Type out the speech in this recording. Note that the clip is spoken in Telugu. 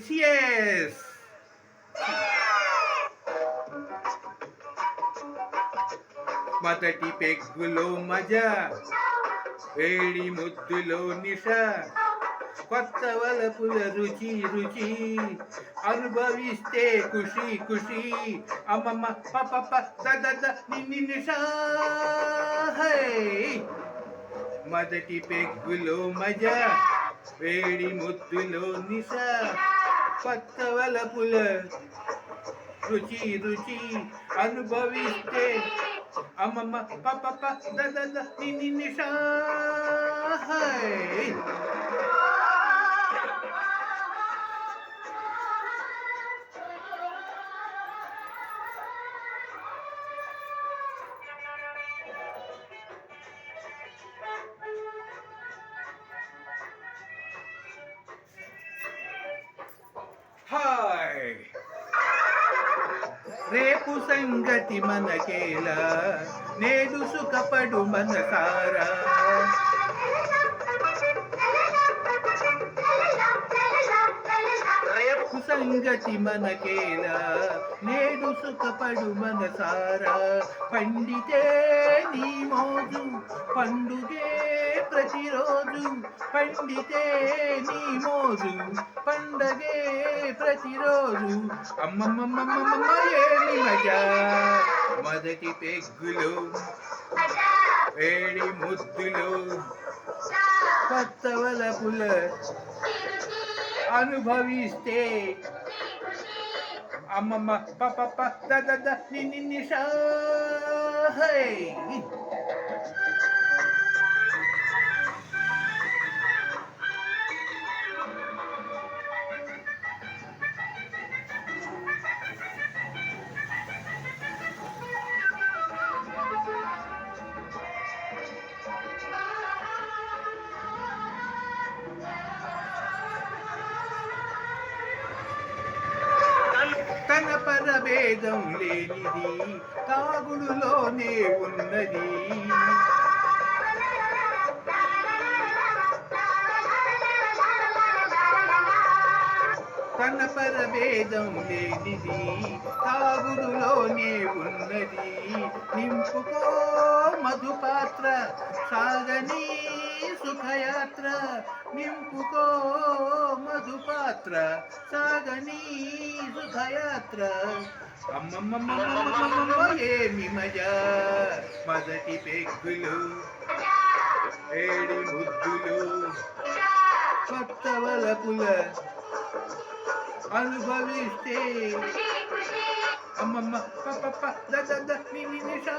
సిఎస్ మొదటి పెగ్గులో మజా, వేడి ముద్దులో నిష, కొత్త వలపుల రుచి రుచి, అనుభవిస్తే ఖుషి ఖుషి, అమ్మమ్మ పప దద నిన్ని నిషా. మొదటి పెగ్గులో మజా, వేడి ముద్దులో నిష, కొత్త వలపుల రుచి రుచి, అనుభవిస్తే అమ్మమ్మ పప దద నిన్ని నిషా. హాయ్ రేపు సంగతి మనకేలా, నేడు సుఖపడు మనసారా. రేపు సంగతి మనకేలా, నేడు సుఖపడు మనసారా. పండితే నీ మోజు, పండుగే ప్రతిరోజు. పండితే నీ మోజు, పండగే ప్రతిరోజు. అమ్మమ్మమ్మమ్మమ్మ ఏమి మజా, మొదటి పెగ్గులో వేడి ముద్దులో, కొత్త వలపుల అనుభవిస్తే అమ్మమ్మ పప దద నిన్ని నిషా. తన పరభేదం లేనిది, తాగుడులోనే ఉన్నది. తన పరభేదం లేనిది, తాగుడులోనే ఉన్నది. నింపుకో మధుపాత్ర, సాగని సుఖయాత్ర. నింపుకో మధుపాత్ర, సాగని సుఖయాత్ర. అమ్మమ్మమ్మమ్మమ్మ ఏమి మజా, మొదటి పెగ్గులు వేడి ముద్దులు, కొత్త వలపుల అనుభవిస్తే అమ్మమ్మ పప దద నిన్ని నిషా.